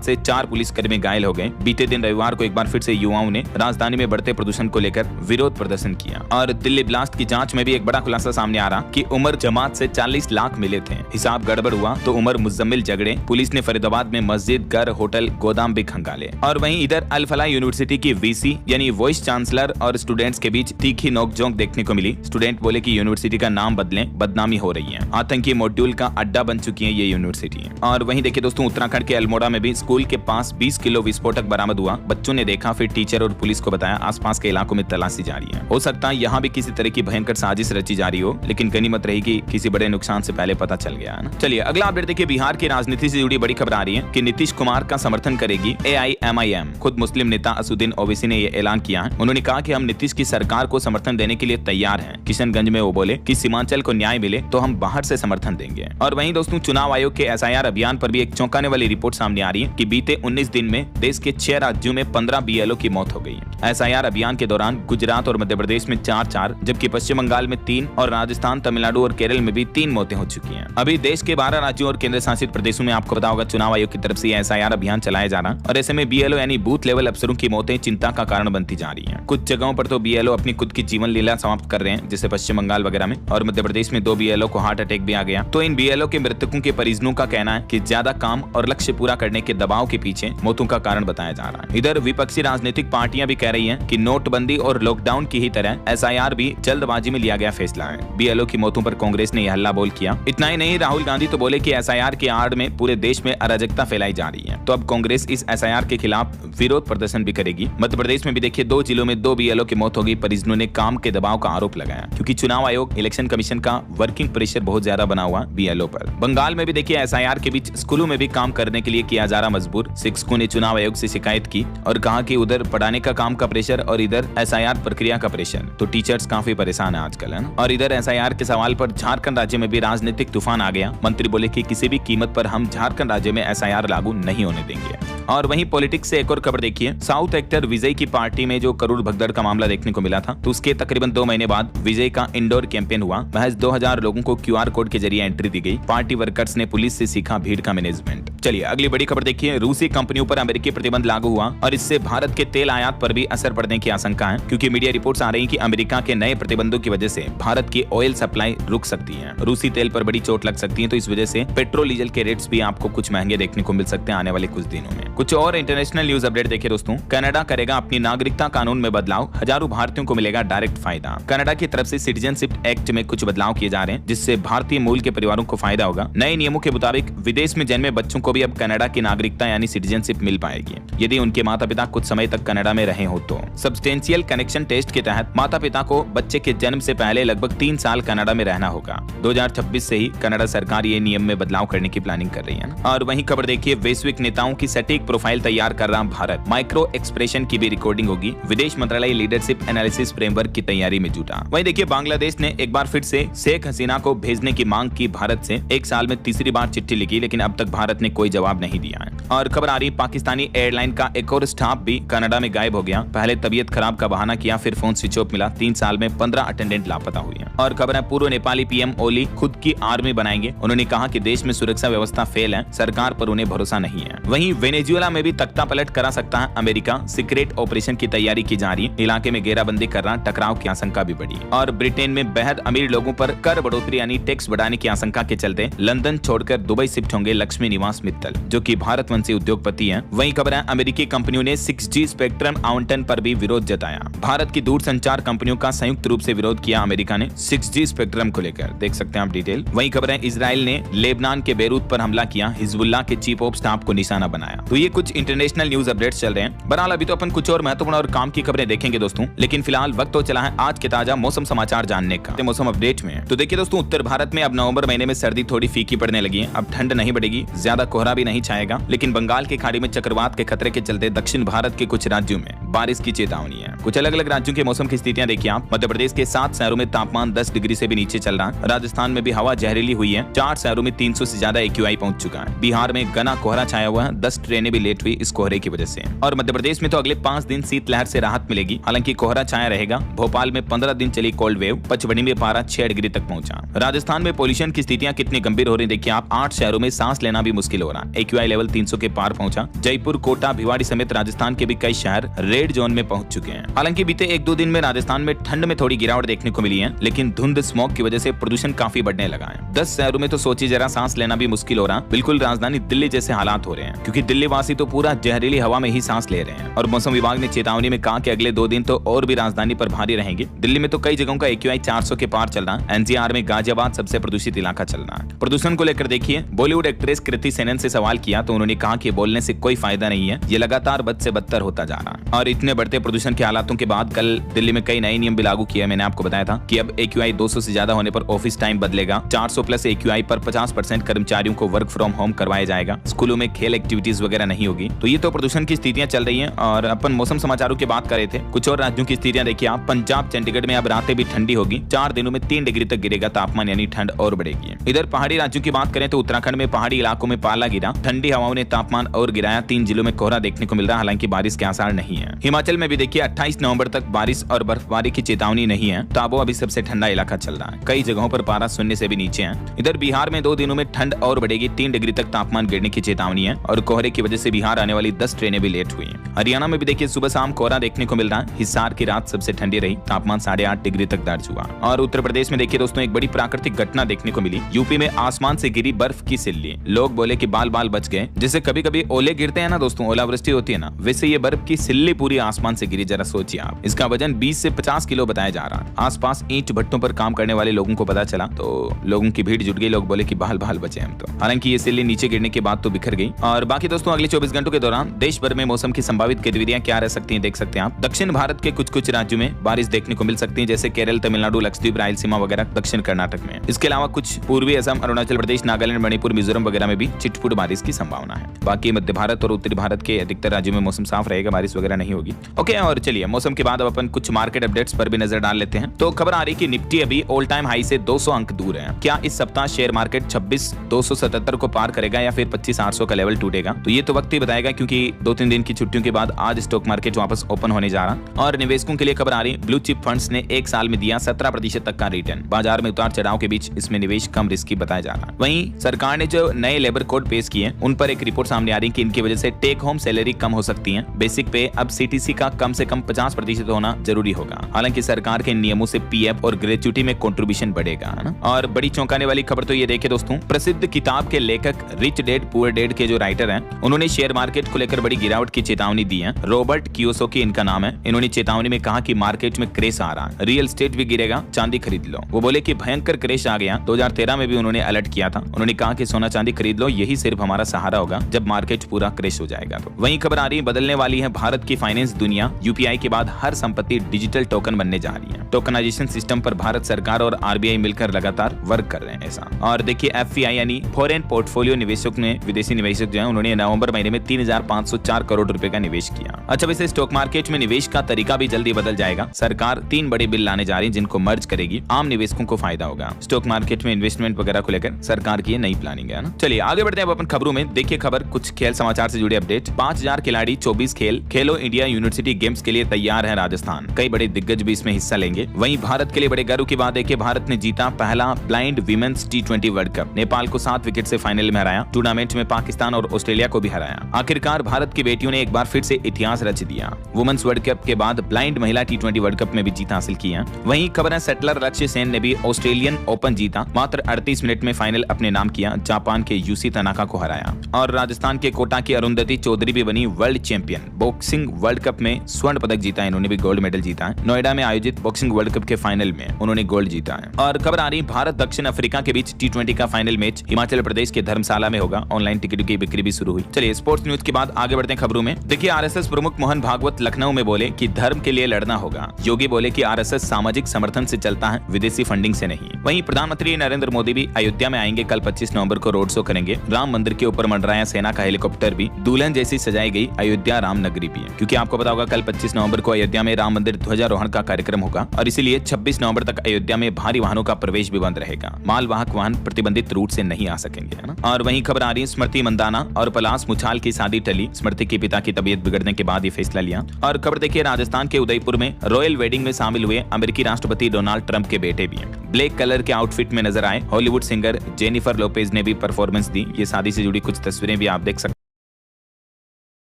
से 4 पुलिसकर्मी घायल हो गए। बीते दिन रविवार को एक बार फिर से युवाओं ने राजधानी में बढ़ते प्रदूषण को लेकर विरोध प्रदर्शन किया। और दिल्ली ब्लास्ट की जांच में भी एक बड़ा खुलासा सामने आ रहा कि उमर जमात से 40 लाख मिले थे। हिसाब गड़बड़ हुआ तो उमर मुजम्मिल झगड़े। पुलिस ने फरीदाबाद में मस्जिद, घर, होटल, गोदाम भी खंगाले। और वहीं इधर अल फलाह यूनिवर्सिटी की VC यानी वाइस चांसलर और स्टूडेंट्स के बीच तीखी नोकझोंक देखने को मिली। स्टूडेंट बोले कि यूनिवर्सिटी का नाम बदलें, बदनामी हो रही है। आतंकी मॉड्यूल का अड्डा बन चुकी है ये यूनिवर्सिटी। और वहीं देखिए दोस्तों, उत्तराखंड के अल्मोड़ा में भी स्कूल के पास 20 किलो विस्फोटक बरामद हुआ। बच्चों ने देखा, फिर टीचर और पुलिस को बताया। आसपास के इलाकों में तलाशी जारी है। हो सकता है यहाँ भी किसी तरह की भयंकर साजिश रची जा रही हो, लेकिन गनीमत रही कि किसी बड़े नुकसान से पहले पता चल गया है ना। चलिए अगला अपडेट देखिए। बिहार की राजनीति से जुड़ी बड़ी खबर आ रही है कि नीतीश कुमार का समर्थन करेगी AIMIM। खुद मुस्लिम नेता असुद्दीन ओवैसी ने यह ऐलान किया है। उन्होंने कहा कि हम नीतीश की सरकार को समर्थन देने के लिए तैयार हैं। किशनगंज में वो बोले कि सीमांचल को न्याय मिले तो हम बाहर से समर्थन देंगे। और वहीं दोस्तों, चुनाव आयोग के SIR अभियान पर भी एक चौंकाने वाली रिपोर्ट सामने आ रही है कि बीते 19 दिन में देश के 6 राज्यों में 15 BLO की मौत हो गई। SIR अभियान के दौरान गुजरात और मध्य प्रदेश में 4-4, जबकि पश्चिम बंगाल में 3 और राजस्थान, तमिलनाडु और केरल में भी 3 मौतें हो चुकी हैं। अभी देश के 12 राज्यों और केंद्र शासित प्रदेशों में आपको पता होगा चुनाव आयोग की तरफ से SIR अभियान चलाया जा रहा। और ऐसे में BLO यानी बूथ लेवल अफसरों की मौतें चिंता का कारण बनती जा रही हैं। कुछ जगहों पर तो BLO अपनी खुद की जीवन लीला समाप्त कर रहे हैं, जैसे पश्चिम बंगाल वगैरह में। और मध्य प्रदेश में 2 BLO को हार्ट अटैक भी आ गया। तो इन BLO के मृतकों के परिजनों का कहना है कि ज्यादा काम और लक्ष्य पूरा करने के दबाव के पीछे मौतों का कारण बताया जा रहा है। इधर विपक्षी राजनीतिक पार्टियां भी कह रही हैं कि नोटबंदी और लॉकडाउन की ही तरह SIR भी जल्दबाजी में लिया गया फैसला है। BLO की मौतों पर कांग्रेस ने यह हल्ला बोल किया। इतना ही नहीं, राहुल गांधी तो बोले कि SIR की आड़ में पूरे देश में अराजकता फैलाई जा रही है। तो अब कांग्रेस इस SIR के खिलाफ विरोध प्रदर्शन भी करेगी। मध्य प्रदेश में भी देखिए 2 जिलों में 2 BLO की मौत हो गई। परिजनों ने काम के दबाव का आरोप लगाया, क्योंकि चुनाव आयोग, इलेक्शन कमीशन का वर्किंग प्रेशर बहुत ज्यादा बना हुआ BLO पर। बंगाल में भी देखिए SIR के बीच स्कूलों में भी काम करने के लिए किया जा रहा मजबूर। शिक्षकों ने चुनाव आयोग से शिकायत की और कहा कि उधर पढ़ाने का काम का प्रेशर और इधर SIR प्रक्रिया का प्रेशर। तो टीचर्स काफी परेशान है आजकल, है ना। और इधर SIR के सवाल पर झारखंड राज्य में भी राजनीतिक तूफान आ गया। मंत्री बोले कि किसी भी कीमत पर हम झारखंड राज्य में SIR लागू नहीं होने देंगे। और वहीं पॉलिटिक्स से एक और खबर देखिए। साउथ एक्टर विजय की पार्टी में जो करोड़ भगदड़ का मामला देखने को मिला था, तो उसके तकरीबन 2 महीने बाद विजय का इंडोर कैंपेन हुआ। महज 2000 लोगों को QR कोड के जरिए एंट्री दी गई। पार्टी वर्कर्स ने पुलिस से सीखा भीड़ का मैनेजमेंट। चलिए अगली बड़ी खबर देखिए। रूसी कंपनियों पर अमेरिकी प्रतिबंध लागू हुआ और इससे भारत के तेल आयात पर भी असर पड़ने की आशंका है, क्योंकि मीडिया रिपोर्ट्स आ रही हैं कि अमेरिका के नए प्रतिबंधों की वजह से भारत की ऑयल सप्लाई रुक सकती है। रूसी तेल पर बड़ी चोट लग सकती है। तो इस वजह से पेट्रोल डीजल के रेट्स भी आपको कुछ महंगे देखने को मिल सकते हैं आने वाले कुछ दिनों में। कुछ और इंटरनेशनल न्यूज अपडेट देखिए दोस्तों। कनाडा करेगा अपनी नागरिकता कानून में बदलाव, हजारों भारतीयों को मिलेगा डायरेक्ट फायदा। कनाडा की तरफ से सिटीजनशिप एक्ट में कुछ बदलाव किए जा रहे हैं, जिससे भारतीय मूल के परिवारों को फायदा होगा। नए नियमों के मुताबिक विदेश में जन्मे बच्चों को भी अब कनाडा की नागरिकता यानी सिटीजनशिप मिल पाएगी, यदि उनके माता पिता कुछ समय तक कनाडा में रहे हो तो। सब्सटेंशियल कनेक्शन टेस्ट के तहत माता पिता को बच्चे के जन्म से पहले लगभग 3 साल कनाडा में रहना होगा। 2026 से ही कनाडा सरकार ये नियम में बदलाव करने की प्लानिंग कर रही है। और वहीं खबर देखिए, वैश्विक नेताओं की सटीक प्रोफाइल तैयार कर रहा भारत। माइक्रो एक्सप्रेशन की भी रिकॉर्डिंग होगी। विदेश मंत्रालय लीडरशिप एनालिसिस फ्रेमवर्क की तैयारी में जुटा। वहीं देखिए, बांग्लादेश ने एक बार फिर से शेख हसीना को भेजने की मांग की भारत से। 1 साल में तीसरी बार चिट्ठी लिखी, लेकिन अब तक भारत ने कोई जवाब नहीं दिया है। और खबर आ रही, पाकिस्तानी एयरलाइन का एक और स्टाफ भी कनाडा में गायब हो गया। पहले तबीयत खराब का बहाना किया, फिर फोन स्विच ऑफ मिला। 3 साल में 15 अटेंडेंट लापता हुए हैं। और खबर है, पूर्व नेपाली PM ओली खुद की आर्मी बनाएंगे। उन्होंने कहा कि देश में सुरक्षा व्यवस्था फेल है, सरकार पर उन्हें भरोसा नहीं है। वहीं वेनेजुएला वेनेजुएला में भी तख्ता पलट करा सकता है अमेरिका, सीक्रेट ऑपरेशन की तैयारी की जा रही है। इलाके में घेराबंदी कर रहा, टकराव की आशंका भी बढ़ी। और ब्रिटेन में बेहद अमीर लोगों पर कर बढ़ोतरी यानी टैक्स बढ़ाने की आशंका के चलते लंदन छोड़कर दुबई शिफ्ट होंगे लक्ष्मी निवास मित्तल, जो कि भारतवंशी उद्योगपति हैं। वहीं खबर है अमेरिकी कंपनियों ने 6G स्पेक्ट्रम आवंटन पर भी विरोध जताया। भारत की दूरसंचार कंपनियों का संयुक्त रूप से विरोध किया अमेरिका ने 6G स्पेक्ट्रम को लेकर, देख सकते हैं आप डिटेल। वहीं खबर है इजराइल ने लेबनान के बेरूत पर हमला किया, हिजबुल्लाह के चीफ ऑफ स्टाफ को निशाना बनाया। तो ये कुछ इंटरनेशनल न्यूज अपडेट्स चल रहे हैं। बहरहाल अभी तो अपन कुछ और महत्वपूर्ण और काम की खबरें देखेंगे दोस्तों, लेकिन फिलहाल वक्त तो चला है आज के ताजा मौसम समाचार जानने का। मौसम अपडेट में तो देखिए दोस्तों, उत्तर भारत में अब नवंबर महीने में सर्दी थोड़ी फीकी पड़ने लगी है। अब ठंड नहीं बढ़ेगी, ज्यादा कोहरा भी नहीं छाएगा, लेकिन बंगाल की खाड़ी में चक्रवात के खतरे के चलते दक्षिण भारत के कुछ राज्यों में बारिश की चेतावनी है। कुछ अलग अलग राज्यों के मौसम की स्थितियां देखिए आप। मध्य प्रदेश के 7 शहरों में तापमान 10 डिग्री से भी नीचे चल रहा है। राजस्थान में भी हवा जहरीली हुई है। 4 शहरों में 300 से ज्यादा AQI पहुंच चुका है। बिहार में घना कोहरा छाया हुआ है। 10 ट्रेनें भी लेट हुई इस कोहरे की वजह से। और मध्य प्रदेश में तो अगले 5 दिन शीतलहर से राहत मिलेगी, हालांकि कोहरा छाया रहेगा। भोपाल में 15 दिन चली कोल्ड वेव, पचमढ़ी में पारा 6 डिग्री तक पहुंचा। राजस्थान में पोल्यूशन की स्थितियां कितनी गंभीर हो रही देखिए आप। 8 शहरों में सांस लेना भी मुश्किल हो रहा है। AQI लेवल 300 के पार पहुंचा। जयपुर, कोटा, भिवाड़ी समेत राजस्थान के भी कई शहर रेड जोन में पहुंच चुके हैं। हालांकि बीते 1-2 दिन में राजस्थान में ठंड में थोड़ी गिरावट देखने को मिली है, लेकिन धुंध स्मॉग की वजह से प्रदूषण काफी बढ़ने लगा है। 10 शहरों में तो सोचिए जरा, सांस लेना भी मुश्किल हो रहा। बिल्कुल राजधानी दिल्ली जैसे हालात हो रहे हैं, क्योंकि दिल्ली वासी तो पूरा जहरीली हवा में ही सांस ले रहे हैं। और मौसम विभाग ने चेतावनी में कहा कि अगले 2 दिन तो और भी राजधानी पर भारी रहेंगे। दिल्ली में तो कई जगहों का AQI 400 के पार चल रहा है। NCR में गाजियाबाद सबसे प्रदूषित इलाका चल रहा है। प्रदूषण को लेकर देखिए, बॉलीवुड एक्ट्रेस कृति सेनन से सवाल किया तो उन्होंने कहा कि बोलने से कोई फायदा नहीं है, ये लगातार बद से बदतर होता जा रहा है। और इतने बढ़ते प्रदूषण के हालातों के बाद कल दिल्ली में कई नए नियम भी लागू किए। मैंने आपको बताया था कि अब AQI 200 से ज्यादा होने पर ऑफिस टाइम बदलेगा। 400 प्लस AQI पर 50% कर्मचारियों को वर्क फ्रॉम होम करवाया जाएगा। स्कूलों में खेल एक्टिविटीज वगैरह नहीं होगी। तो ये तो प्रदूषण की स्थितियां चल रही हैं। और अपन मौसम समाचारों की बात कर रहे थे, कुछ और राज्यों की स्थितियां देखिए आप। पंजाब, चंडीगढ़ में अब रातें भी ठंडी होगी। 4 दिनों में 3 डिग्री तक गिरेगा तापमान, यानी ठंड और बढ़ेगी। इधर पहाड़ी राज्यों की बात करें तो उत्तराखंड में पहाड़ी इलाकों में पाला गिरा। ठंडी हवाओं ने तापमान और गिराया। 3 जिलों में कोहरा देखने को मिल रहा है, हालांकि बारिश के आसार नहीं है। हिमाचल में भी देखिए 28 नवंबर तक बारिश और बर्फबारी की चेतावनी नहीं है। ताबो अभी सबसे ठंडा इलाका चल रहा है। कई जगहों पर पारा शून्य से भी नीचे है। इधर बिहार में 2 दिनों में ठंड और बढ़ेगी। 3 डिग्री तक तापमान गिरने की चेतावनी है। और कोहरे की वजह से बिहार आने वाली 10 ट्रेनें भी लेट हुई हैं। हरियाणा में भी देखिए सुबह शाम कोहरा देखने को मिल रहा है। हिसार की रात सबसे ठंडी रही, तापमान 8.5 डिग्री तक दर्ज हुआ। और उत्तर प्रदेश में देखिए दोस्तों, एक बड़ी प्राकृतिक घटना देखने को मिली। यूपी में आसमान से गिरी बर्फ की सिल्ली। लोग बोले कि बाल बाल बच गए। जैसे कभी कभी ओले गिरते हैं ना दोस्तों, ओलावृष्टि होती है ना, वैसे ये बर्फ की सिल्ली पूरी आसमान से गिरी। जरा सोचिए आप, इसका वजन 20 से 50 किलो बताया जा रहा है। आसपास ईंट भट्टों पर काम करने वाले लोगों को पता चला तो लोगों की भीड़ जुट गई। लोग बोले कि बाल बाल बचे हम तो। हालांकि ये सिल्ली नीचे गिरने के बाद तो बिखर गई। और बाकी दोस्तों, अगले 24 घंटों के दौरान देश भर में मौसम की संभावित गतिविधियां क्या रह सकती हैं, देख सकते हैं आप। दक्षिण भारत के कुछ राज्यों में बारिश देखने को मिल सकती है, जैसे केरल, तमिलनाडु, लक्षद्वीप, रायलसीमा वगैरह दक्षिण कर्नाटक में। इसके अलावा कुछ पूर्वी असम, अरुणाचल प्रदेश, नागालैंड, मणिपुर, मिजोरम वगैरह में भी चिटपुट बारिश की संभावना है। बाकी मध्य भारत और उत्तरी भारत के अधिकतर राज्यों में मौसम साफ रहेगा, बारिश वगैरह नहीं होगी। ओके, और चलिए मौसम के बाद अब अपन कुछ मार्केट अपडेट्स पर भी नजर डाल लेते हैं। तो खबर आ रही कि निफ्टी अभी ऑल टाइम हाई से 200 अंक दूर है। क्या इस सप्ताह शेयर मार्केट 26,277 को पार करेगा या फिर 25,800 का लेवल टूटेगा? तो ये तो वक्त ही बताएगा, क्योंकि 2-3 दिन की छुट्टियों के बाद आज स्टॉक मार्केट वापस ओपन होने जा रहा। और निवेशकों के लिए खबर आ रही, ब्लू चिप फंड्स ने 1 साल में दिया 17% तक का रिटर्न। बाजार में उतार चढ़ाव के बीच इसमें निवेश कम रिस्की बताया जा रहा है। वहीं सरकार ने जो नए लेबर कोड पेश किए, उन पर एक रिपोर्ट सामने आ रही कि इनकी वजह से टेक होम सैलरी कम हो सकती है। बेसिक पे अब CTC का कम से कम 50% होना जरूरी होगा। हालांकि सरकार के नियमों से PF और ग्रेच्युटी में कंट्रीब्यूशन बढ़ेगा, है ना। और बड़ी चौंकाने वाली खबर तो ये देखिए दोस्तों, प्रसिद्ध किताब के लेखक रिच डैड पुअर डैड के जो राइटर हैं, उन्होंने शेयर मार्केट को लेकर बड़ी गिरावट की चेतावनी दी है। रॉबर्ट कियोसाकी इनका नाम है। इन्होंने चेतावनी में कहा कि मार्केट में क्रेश आ रहा है, रियल एस्टेट भी गिरेगा, चांदी खरीद लो। वो बोले कि भयंकर क्रेश आ गया। 2013 में भी उन्होंने अलर्ट किया था। उन्होंने कहा कि सोना चांदी खरीद लो, यही सिर्फ हमारा सहारा होगा जब मार्केट पूरा क्रेश हो जाएगा। तो वहीं खबर आ रही है, बदलने वाली है भारत की फाइनेंस दुनिया। UPI के बाद हर संपत्ति डिजिटल टोकन बनने जा रही है। टोकनाइजेशन सिस्टम पर भारत सरकार और RBI मिलकर लगातार वर्क कर रहे हैं ऐसा। और देखिए FPI यानी फॉरेन पोर्टफोलियो निवेशक ने, विदेशी निवेशक जो है, उन्होंने नवंबर महीने में 3,504 करोड़ रुपए का निवेश किया। अच्छा, वैसे स्टॉक मार्केट में निवेश का तरीका भी जल्दी बदल जाएगा। सरकार 3 बड़े बिल लाने जा रही है जिनको मर्ज करेगी। आम निवेशकों को फायदा होगा। स्टॉक मार्केट में इन्वेस्टमेंट वगैरह को लेकर सरकार की नई प्लानिंग है ना। चलिए आगे बढ़ते हैं अपन खबरों में। देखिए खबर कुछ खेल समाचार से जुड़े अपडेट। 5000 खिलाड़ी 24 खेल खेलो इंडिया इंडिया यूनिवर्सिटी गेम्स के लिए तैयार है राजस्थान। कई बड़े दिग्गज भी इसमें हिस्सा लेंगे। वहीं भारत के लिए बड़े गर्व की बात है कि भारत ने जीता पहला blind women's T20 world cup. Nepal को 7 विकेट से फाइनल में हराया। टूर्नामेंट में पाकिस्तान और ऑस्ट्रेलिया को भी हराया। आखिरकार भारत की बेटियों ने एक बार फिर से इतिहास रच दिया। वुमेन्स वर्ल्ड कप के बाद ब्लाइंड महिला T20 वर्ल्ड कप में भी जीत हासिल की है। वहीं खबर है सेटलर लक्ष्य सेन ने भी ऑस्ट्रेलियन ओपन जीता। मात्र 38 मिनट में फाइनल अपने नाम किया। जापान के यूसी तनाका को हराया। और राजस्थान के कोटा की अरुंधति चौधरी भी बनी world champion. Boxing world cup में स्वर्ण पदक जीता। इन्होंने भी गोल्ड मेडल जीता है। नोएडा में आयोजित बॉक्सिंग वर्ल्ड कप के फाइनल में उन्होंने गोल्ड जीता है। और खबर आ रही भारत दक्षिण अफ्रीका के बीच T20 का फाइनल मैच हिमाचल प्रदेश के धर्मशाला में होगा। ऑनलाइन टिकट की बिक्री भी शुरू हुई। चलिए स्पोर्ट्स न्यूज के बाद आगे बढ़ते हैं खबरों में। देखिए आरएसएस प्रमुख मोहन भागवत लखनऊ में बोले कि धर्म के लिए लड़ना होगा। योगी बोले कि आरएसएस सामाजिक समर्थन से चलता है, विदेशी फंडिंग से नहीं। वहीं प्रधानमंत्री नरेंद्र मोदी भी अयोध्या में आएंगे। कल 25 नवंबर को रोड शो करेंगे। राम मंदिर के ऊपर मंडराया सेना का हेलीकॉप्टर भी। दुल्हन जैसी सजाई गई अयोध्या राम नगरी भी है, क्योंकि आपको पता होगा कल 25 नवंबर को अयोध्या में राम मंदिर ध्वजारोहण का कार्यक्रम होगा और इसीलिए 26 नवंबर तक अयोध्या में भारी वाहनों का प्रवेश भी बंद रहेगा। मालवाहक वाहन प्रतिबंधित रूट से नहीं आ सकेंगे, है ना। और वहीं खबर आ रही है स्मृति मंदाना और पलाश मुछाल की शादी टली। स्मृति के पिता की तबीयत बिगड़ने के बाद ये फैसला लिया। और खबर देखिए राजस्थान के उदयपुर में रॉयल वेडिंग में शामिल हुए अमेरिकी राष्ट्रपति डोनाल्ड ट्रंप के बेटे भी हैं। ब्लैक कलर के आउटफिट में नजर आए हॉलीवुड सिंगर जेनिफर लोपेज ने भी परफॉर्मेंस दी। ये शादी से जुड़ी कुछ तस्वीरें भी आप देख सकते हैं।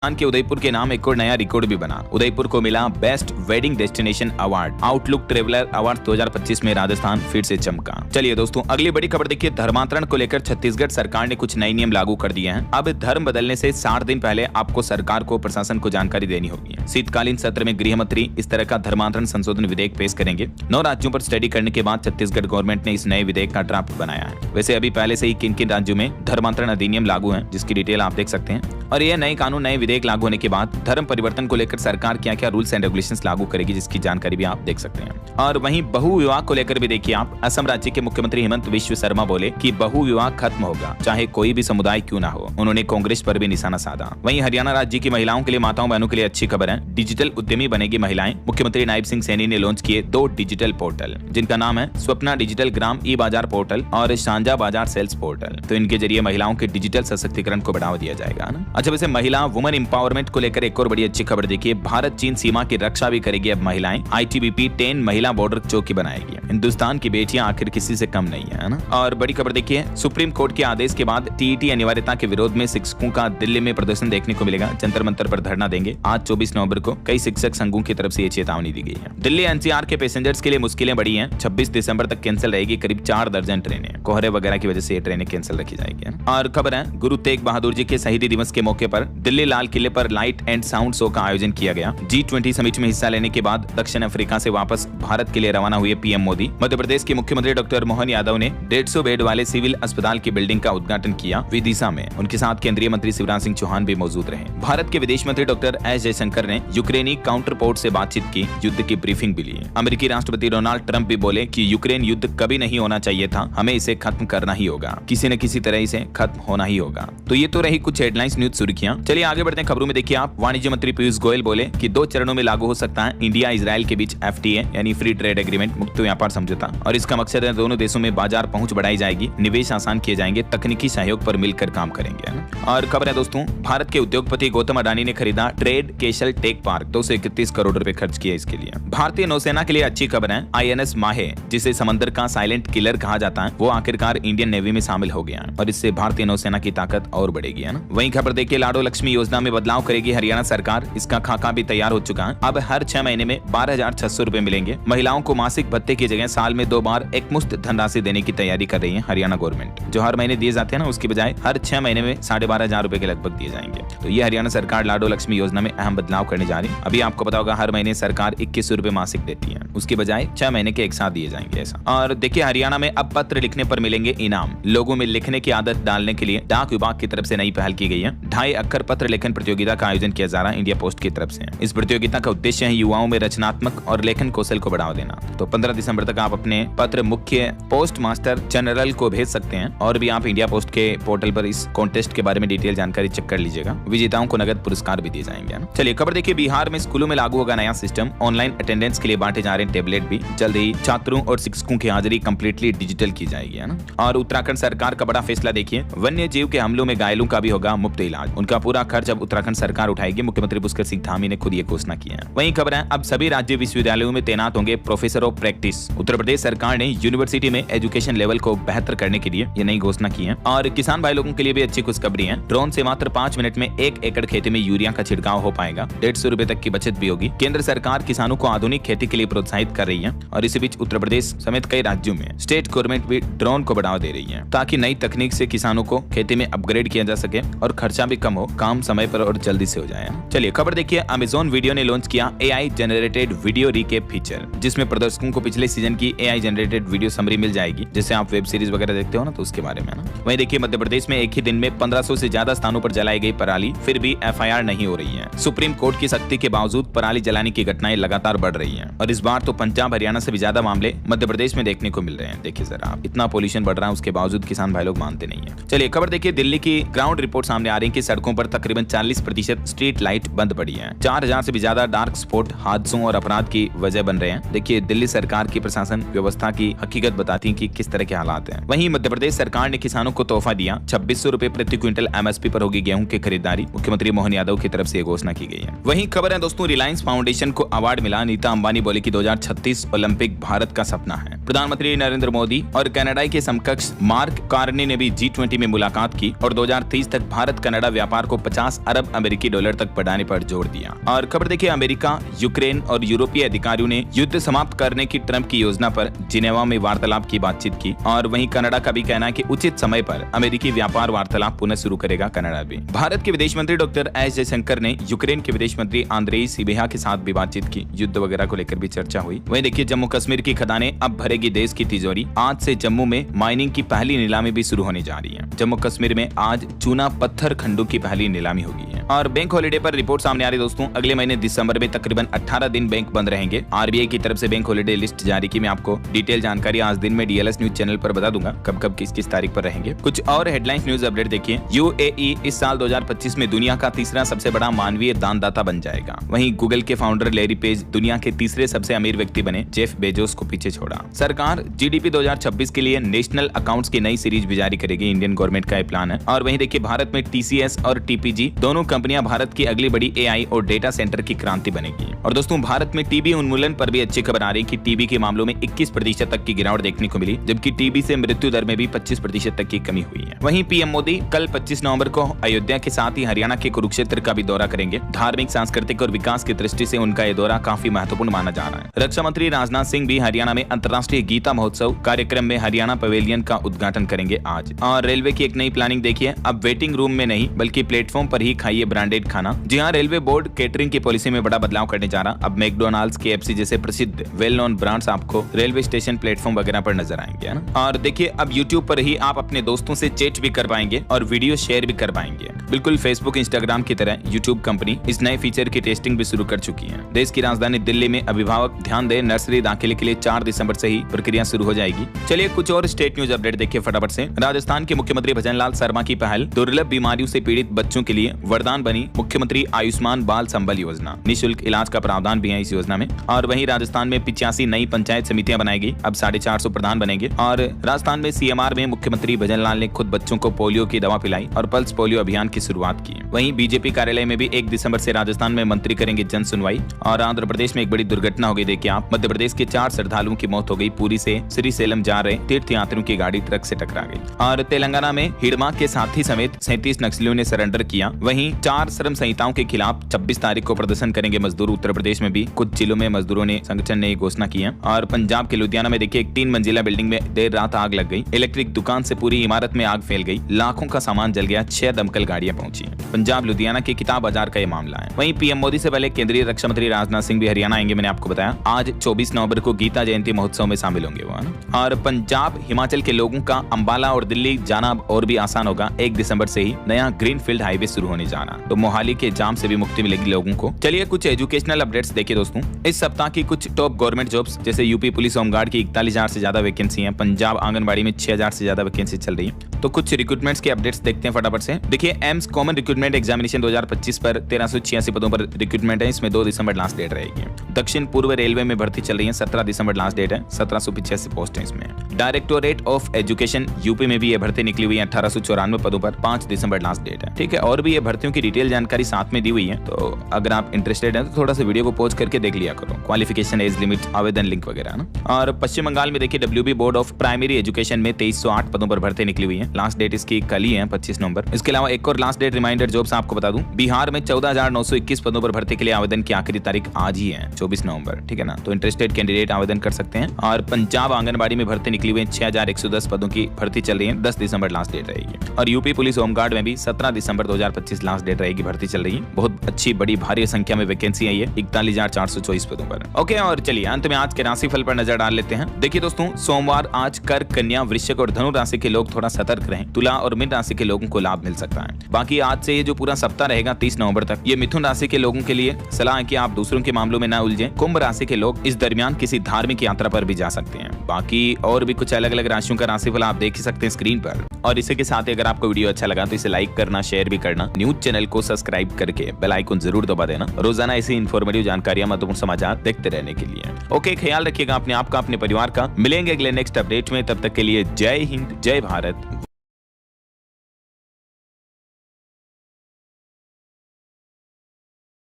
के उदयपुर के नाम एक और नया रिकॉर्ड भी बना। उदयपुर को मिला best wedding destination award. Outlook traveller award 2025 में राजस्थान फिर से चमका। चलिए दोस्तों अगली बड़ी खबर देखिए। धर्मांतरण को लेकर छत्तीसगढ़ सरकार ने कुछ नए नियम लागू कर दिए हैं। अब धर्म बदलने से 60 दिन पहले आपको सरकार को प्रशासन को जानकारी देनी होगी। शीतकालीन सत्र में गृह मंत्री इस तरह का धर्मांतरण संशोधन विधेयक पेश करेंगे। 9 राज्यों पर स्टडी करने के बाद छत्तीसगढ़ गवर्नमेंट ने इस नए विधेयक का ड्राफ्ट बनाया है। वैसे अभी पहले से ही किन किन राज्यों में धर्मांतरण अधिनियम लागू है जिसकी डिटेल आप देख सकते हैं। और यह नए कानून नए विधेयक लागू होने के बाद धर्म परिवर्तन को लेकर सरकार क्या क्या रूल्स एंड रेगुलेशंस लागू करेगी जिसकी जानकारी भी आप देख सकते हैं। और वहीं बहु विवाह को लेकर भी देखिए आप। असम राज्य के मुख्यमंत्री हेमंत विश्व शर्मा बोले कि बहु विवाह खत्म होगा, चाहे कोई भी समुदाय क्यों ना हो। उन्होंने कांग्रेस पर भी निशाना साधा। वहीं हरियाणा राज्य की महिलाओं के लिए, माताओं बहनों के लिए अच्छी खबर है। डिजिटल उद्यमी बनेगी महिलाएं। मुख्यमंत्री नायब सिंह सैनी ने लॉन्च किए 2 डिजिटल पोर्टल जिनका नाम है स्वप्ना डिजिटल ग्राम ई बाजार पोर्टल और शांजा बाजार सेल्स पोर्टल। तो इनके जरिए महिलाओं के डिजिटल सशक्तिकरण को बढ़ावा दिया जाएगा ना। अच्छा वैसे महिला वुमेन एम्पावरमेंट को लेकर एक और बड़ी अच्छी खबर देखिए। भारत चीन सीमा की रक्षा भी करेगी अब महिलाएं। ITBP 10 महिला बॉर्डर चौकी बनाएगी। हिंदुस्तान की बेटियां आखिर किसी से कम नहीं है ना। और बड़ी खबर देखिए सुप्रीम कोर्ट के आदेश के बाद TET अनिवार्यता के विरोध में शिक्षकों का दिल्ली में प्रदर्शन देखने को मिलेगा। जंतर मंतर पर धरना देंगे। आज 24 नवंबर को कई शिक्षक संघों की तरफ से ये चेतावनी दी गई है। दिल्ली NCR के पैसेंजर्स के लिए मुश्किलें बढ़ी हैं। 26 दिसंबर तक कैंसिल रहेगी करीब 4 दर्जन ट्रेनें। कोहरे वगैरह की वजह से ये ट्रेनें कैंसिल रखी जाएगी। और खबर है गुरु तेग बहादुर जी के शहीदी दिवस के मौके पर दिल्ली लाल किले पर लाइट एंड साउंड शो का आयोजन किया गया। G20 समिट में हिस्सा लेने के बाद दक्षिण अफ्रीका से वापस भारत के लिए रवाना हुए PM मोदी। मध्य प्रदेश के मुख्यमंत्री डॉक्टर मोहन यादव ने 150 बेड वाले सिविल अस्पताल की बिल्डिंग का उद्घाटन किया विदिशा में। उनके साथ केंद्रीय मंत्री शिवराज सिंह चौहान भी मौजूद रहे। भारत के विदेश मंत्री डॉक्टर एस जयशंकर ने यूक्रेनी काउंटर पोर्ट से बातचीत की। युद्ध की ब्रीफिंग भी ली। अमेरिकी राष्ट्रपति डोनाल्ड ट्रंप भी बोले कि यूक्रेन युद्ध कभी नहीं होना चाहिए था, हमें इसे खत्म करना ही होगा। किसी न किसी तरह इसे खत्म होना ही होगा। तो ये तो रही कुछ हेडलाइंस न्यूज सुर्खियां। चलिए आगे बढ़ते हैं खबरों में। देखिए आप वाणिज्य मंत्री पीयूष गोयल बोले कि 2 चरणों में लागू हो सकता है इंडिया इजराइल के बीच FTA यानी फ्री ट्रेड एग्रीमेंट, मुक्त व्यापार समझौता। और इसका मकसद है दोनों देशों में बाजार पहुंच बढ़ाई जाएगी, निवेश आसान किए जाएंगे, तकनीकी सहयोग पर मिलकर काम करेंगे। और खबर है दोस्तों भारत के उद्योगपति गौतम अडानी ने खरीदा ट्रेड केशल टेक पार्क। 231 करोड़ रुपए खर्च किए इसके लिए। भारतीय नौसेना के लिए अच्छी खबर है। INS माहे जिसे समंदर का साइलेंट किलर कहा जाता है वो आखिरकार इंडियन नेवी में शामिल हो गया और इससे भारतीय नौसेना की ताकत और बढ़ेगी है ना। वहीं खबर देखिए लाडो लक्ष्मी योजना में बदलाव करेगी हरियाणा सरकार। इसका खाका भी तैयार हो चुका है। अब हर 6 महीने में 12,600 रुपए मिलेंगे। महिलाओं को मासिक भत्ते की जगह साल में 2 बार एक मुश्त धनराशि देने की तैयारी कर रही है हरियाणा गवर्नमेंट। जो हर महीने दिए जाते हैं ना उसकी बजाय हर 6 महीने में 12,500 रुपए के लगभग दिए जाएंगे। तो ये हरियाणा सरकार लाडो लक्ष्मी योजना में अहम बदलाव करने जा रही है। अभी आपको पता होगा हर महीने सरकार 2100 रुपए मासिक देती है, उसकी बजाय 6 महीने के एक साथ दिए जाएंगे ऐसा। और देखिए हरियाणा में अब पत्र लिखने पर मिलेंगे इनाम। लोगों में लिखने की आदत डालने के लिए डाक विभाग की तरफ से नई पहल की गई है। 2.5 अक्षर पत्र लेखन प्रतियोगिता का आयोजन किया जा रहा है इंडिया पोस्ट की तरफ से। इस प्रतियोगिता का उद्देश्य है युवाओं में रचनात्मक और लेखन कौशल को बढ़ावा देना। तो 15 दिसंबर तक आप अपने पत्र मुख्य पोस्ट मास्टर जनरल को भेज सकते हैं। और भी आप इंडिया पोस्ट के पोर्टल पर इस कॉन्टेस्ट के बारे में डिटेल जानकारी चेक कर लीजिएगा। विजेताओं को नगद पुरस्कार भी दिए जाएंगे। चलिए खबर देखिए बिहार में स्कूलों में लागू होगा नया सिस्टम। ऑनलाइन अटेंडेंस के लिए बांटे जा रहे हैं टेबलेट भी। जल्द ही छात्रों और शिक्षकों की हाजिरी कंप्लीटली डिजिटल की जाएगी है ना। और उत्तराखंड सरकार का बड़ा फैसला देखिए। वन्य जीव के हमलों में घायलों का भी होगा मुफ्त इलाज। उनका पूरा खर्च अब उत्तराखंड सरकार उठाएगी, मुख्यमंत्री पुष्कर सिंह धामी ने खुद ये घोषणा की है। वहीं खबर है अब सभी राज्य विश्वविद्यालयों में तैनात होंगे professor of practice. Uttar Pradesh सरकार ने यूनिवर्सिटी में एजुकेशन लेवल को बेहतर करने के लिए ये नई घोषणा की है। और किसान भाई लोगों के लिए भी अच्छी खुशखबरी है। ड्रोन से मात्र 5 मिनट में 1 एकड़ खेती में यूरिया का छिड़काव हो पाएगा। 150 रुपए तक की बचत भी होगी। केंद्र सरकार किसानों को आधुनिक खेती के लिए प्रोत्साहित कर रही है और इसी बीच उत्तर प्रदेश समेत कई राज्यों में स्टेट गवर्नमेंट भी ड्रोन को बढ़ावा दे रही है ताकि नई तकनीक से किसानों को खेती में अपग्रेड किया जा सके और खर्चा भी कम हो, काम समय पर और जल्दी से हो जाए। चलिए खबर देखिए, अमेज़न वीडियो ने लॉन्च किया AI generated video recap feature, जिसमें प्रदर्शकों को पिछले सीजन की AI जनरेटेड वीडियो समरी मिल जाएगी, जैसे आप वेब सीरीज वगैरह देखते हो ना, तो उसके बारे में ना। वहीं देखिए मध्य प्रदेश में एक ही दिन में 1500 से ज्यादा स्थानों पर जलाई गई पराली, फिर भी FIR नहीं हो रही है। सुप्रीम कोर्ट की सख्ती के बावजूद पराली जलाने की घटनाएं लगातार बढ़ रही हैं और इस बार तो पंजाब हरियाणा से भी ज्यादा मामले मध्य प्रदेश में देखने को मिल रहे हैं। देखिए जरा आप, इतना पोल्यूशन बढ़ रहा है, उसके बावजूद किसान भाई लोग मानते नहीं है। चलिए खबर देखिए, दिल्ली की ग्राउंड रिपोर्ट सामने आ रही है कि सड़कों पर तकरीबन 40% स्ट्रीट लाइट बंद पड़ी है। 4000 से भी ज्यादा डार्क स्पॉट हादसों और अपराध की वजह बन रहे हैं। देखिए दिल्ली सरकार की प्रशासन व्यवस्था की हकीकत बताती है कि किस तरह के हालात हैं। वहीं मध्य प्रदेश सरकार ने किसानों को तोहफा दिया, 2600 रुपए प्रति क्विंटल MSP पर होगी गेहूं की खरीदारी। मुख्यमंत्री मोहन यादव की तरफ से घोषणा की गई है। वहीं खबर है दोस्तों, रिलायंस फाउंडेशन को अवार्ड मिला। नीता अंबानी बोले कि 2036 ओलंपिक भारत का सपना है। प्रधानमंत्री नरेंद्र मोदी और कनाडा के समकक्ष मार्क कार्नी ने भी G20 में मुलाकात की और 2030 तक भारत कनाडा व्यापार को 50 अरब अमेरिकी डॉलर तक बढ़ाने पर जोर दिया। और खबर देखिए, अमेरिका, यूक्रेन और यूरोपीय अधिकारियों ने युद्ध समाप्त करने की ट्रंप की योजना पर जिनेवा में वार्तालाप की बातचीत की। और वहीं कनाडा का भी कहना है कि उचित समय पर अमेरिकी व्यापार वार्तालाप पुनः शुरू करेगा कनाडा भी। भारत के विदेश मंत्री डॉक्टर एस जयशंकर ने यूक्रेन के विदेश मंत्री आंद्रेई सिबिहा के साथ भी बातचीत की। युद्ध वगैरह को लेकर भी चर्चा हुई। वहीं देखिए, जम्मू कश्मीर की खदानें अब भरेगी देश की तिजोरी। आज से जम्मू में माइनिंग की पहली नीलामी भी शुरू होने जा रही है। जम्मू कश्मीर में आज चूना पत्थर खंडों की पहली नीलामी होगी है। और बैंक हॉलिडे पर रिपोर्ट सामने आ रही दोस्तों, अगले महीने दिसंबर में तकरीबन 18 दिन बैंक बंद रहेंगे। RBI की तरफ से बैंक हॉलिडे लिस्ट जारी की। मैं आपको डिटेल जानकारी आज दिन में DLS न्यूज चैनल पर बता दूंगा कब कब किस तारीख पर रहेंगे। कुछ और हेडलाइंस न्यूज अपडेट देखिए। UAE इस साल 2025 में दुनिया का तीसरा सबसे बड़ा मानवीय दानदाता बन जाएगा। वहीं गूगल के फाउंडर लैरी पेज दुनिया के तीसरे सबसे अमीर व्यक्ति बने, जेफ बेजोस को पीछे छोड़ा। सरकार GDP 2026 के लिए नेशनल अकाउंट्स की नई सीरीज भी जारी करेगी। इंडियन गवर्नमेंट का यह प्लान है। और वहीं देखिए, भारत में TCS और TPG दोनों कंपनियां भारत की अगली बड़ी AI और डेटा सेंटर की क्रांति बनेगी। और दोस्तों, भारत में TB उन्मूलन पर भी अच्छी खबर आ रही है कि TB के मामलों में 21% तक की गिरावट देखने को मिली, जबकि TB से मृत्यु दर में भी 25% तक की कमी हुई है। वहीं PM मोदी कल 25 नवंबर को अयोध्या के साथ ही हरियाणा के कुरुक्षेत्र का भी दौरा करेंगे। धार्मिक, सांस्कृतिक और विकास की दृष्टि से उनका यह दौरा काफी महत्वपूर्ण माना जा रहा है। रक्षा मंत्री राजनाथ सिंह भी हरियाणा में अंतर्राष्ट्रीय गीता महोत्सव कार्यक्रम में हरियाणा पवेलियन का उद्घाटन करेंगे आज। और रेलवे की एक नई प्लानिंग देखिए, अब वेटिंग रूम में नहीं बल्कि प्लेटफॉर्म पर ही खाइए ब्रांडेड खाना। जी हाँ, रेलवे बोर्ड केटरिंग की पॉलिसी में बड़ा बदलाव करने जा रहा। अब मैकडॉनल्ड्स, KFC जैसे प्रसिद्ध वेल नोन ब्रांड्स आपको रेलवे स्टेशन प्लेटफॉर्म वगैरह पर नजर आएंगे, है ना। और देखिए, अब YouTube पर ही आप अपने दोस्तों से चैट भी कर पाएंगे और वीडियो शेयर भी कर पाएंगे। बिल्कुल फेसबुक, इंस्टाग्राम की तरह YouTube कंपनी इस नए फीचर की टेस्टिंग भी शुरू कर चुकी है। देश की राजधानी दिल्ली में अभिभावक ध्यान दें, नर्सरी दाखिले के लिए 4 दिसंबर से ही प्रक्रिया शुरू हो जाएगी। चलिए कुछ और स्टेट न्यूज अपडेट देखिए फटाफट से। राजस्थान के मुख्यमंत्री भजनलाल शर्मा की पहल, दुर्लभ बीमारियों से पीड़ित बच्चों के लिए वरदान बनी मुख्यमंत्री आयुष्मान बाल संबल योजना। निःशुल्क इलाज का प्रावधान भी है इस योजना में। और वहीं राजस्थान में 85 नई पंचायत समितियां बनाएगी। अब 450 प्रधान बनेंगे। और राजस्थान में CMR में मुख्यमंत्री भजनलाल ने खुद बच्चों को पोलियो की दवा पिलाई और पल्स पोलियो अभियान की शुरुआत की। वहीं बीजेपी कार्यालय में भी 1 दिसंबर से राजस्थान में मंत्री करेंगे जन सुनवाई। और आंध्र प्रदेश में एक बड़ी दुर्घटना हो गई। देखिए आप, मध्य प्रदेश के 4 श्रद्धालुओं की मौत हो गई। पुरी से श्रीशैलम जा रहे तीर्थयात्रियों की गाड़ी ट्रक से टकरा गई। और तेलंगाना में हिडमा के साथी समेत 37 नक्सलियों ने सरेंडर किया। वहीं 4 श्रम संहिताओं के खिलाफ 26 तारीख को प्रदर्शन करेंगे मजदूर। उत्तर प्रदेश में भी कुछ जिलों में मजदूरों ने संगठन ने घोषणा की है। और पंजाब के लुधियाना में देखिए, एक 3 मंजिला बिल्डिंग में देर रात आग लग गई। इलेक्ट्रिक दुकान से पूरी इमारत में आग फैल गई। लाखों का सामान जल गया। 6 दमकल गाड़ियां पहुंची। पंजाब लुधियाना के किताब बाजार का ये मामला है। वहीं PM मोदी से पहले केंद्रीय रक्षा मंत्री राजनाथ सिंह भी हरियाणा आएंगे। मैंने आपको बताया आज 24 नवंबर को गीता जयंती महोत्सव में शामिल होंगे वो, है ना। और पंजाब, हिमाचल के लोगों का अंबाला और दिल्ली जाना और भी आसान होगा। 1 दिसंबर से ही नया ग्रीनफील्ड हाईवे शुरू होने जा रहा, तो मोहाली के जाम से भी मुक्ति मिलेगी लोगों को। चलिए कुछ एजुकेशनल अपडेट्स देखिए दोस्तों। इस सप्ताह की कुछ टॉप गवर्नमेंट जॉब्स, जैसे यूपी पुलिस होमगार्ड की 41,000 से ज्यादा वैकेंसी है। पंजाब आंगनबाड़ी में 6,000 से ज्यादा वैकेंसी चल रही है। तो कुछ रिक्रूटमेंट्स के अपडेट्स देखते हैं फटाफट से। देखिए, एम्स कॉमन रिक्रूटमेंट एग्जामिनेशन 2025 पर 1386 पदों पर रिक्रूटमेंट है। इसमें 2 दिसंबर लास्ट डेट रहेगी। दक्षिण पूर्व रेलवे में भर्ती चल रही है। 17 दिसंबर लास्ट डेट है। 1785 पोस्ट है इसमें। डायरेक्टोरेट ऑफ एजुकेशन यूपी में भी ये भर्ती निकली हुई है। 1894 पदों पर 5 दिसंबर लास्ट डेट है। ठीक है, और भी ये भर्तियों की डिटेल जानकारी साथ में दी हुई है, तो अगर आप इंटरेस्टेड हैं तो थोड़ा सा वीडियो को पॉज करके देख लिया करो। क्वालिफिकेशन, एज लिमिट, आवेदन लिंक वगैरह ना। और पश्चिम बंगाल में देखिए WB board of primary education में 2308 पदों पर भर्ती निकली हुई है। लास्ट डेट इसकी कल ही है, 25 नवंबर। इसके अलावा एक और लास्ट डेट रिमाइंडर जॉब्स आपको बता दूं, बिहार में 14,921 पदों पर भर्ती के लिए आवेदन की आखिरी तारीख आज ही है, 24 नवंबर, ठीक है ना। तो इंटरेस्टेड कैंडिडेट आवेदन कर सकते हैं। और पंजाब आंगनबाड़ी में भर्ती निकली हुई है, 6,110 पदों की भर्ती चल रही है, 10 दिसंबर लास्ट डेट रहेगी। और यूपी पुलिस होमगार्ड में भी 17 दिसंबर 2025 लास्ट डेट रहेगी, भर्ती चल रही है। बहुत अच्छी बड़ी भारी संख्या में वैकेंसी आई है, 41,424 पदों पर। ओके, और चलिए अंत में आज के राशिफल पर नजर डाल लेते हैं। देखिए दोस्तों, सोमवार आज कर्क, कन्या, वृश्चिक और धनु राशि के लोग थोड़ा सतर्क रहें। तुला और मीन राशि के लोगों को लाभ मिल सकता है। बाकी आज से ये जो पूरा सप्ताह रहेगा 30 नवंबर तक, ये मिथुन राशि के लोगों के लिए सलाह है कि आप दूसरों के मामलों में ना उलझें। कुंभ राशि के लोग इस दरमियान किसी धार्मिक यात्रा पर भी जा सकते हैं। बाकी और भी कुछ अलग अलग राशियों का राशिफल आप देख ही सकते हैं स्क्रीन पर। और इसी के साथ अगर आपको वीडियो अच्छा लगा तो इसे लाइक करना, शेयर भी करना, न्यूज चैनल को सब्सक्राइब करके बेल आइकन जरूर दबा देना, रोजाना ऐसी इन्फॉर्मेटिव जानकारियां, महत्वपूर्ण समाचार देखते रहने के लिए। ओके, ख्याल रखिएगा अपने आप का, अपने परिवार का। मिलेंगे अगले नेक्स्ट अपडेट में, तब तक के लिए जय हिंद, जय भारत,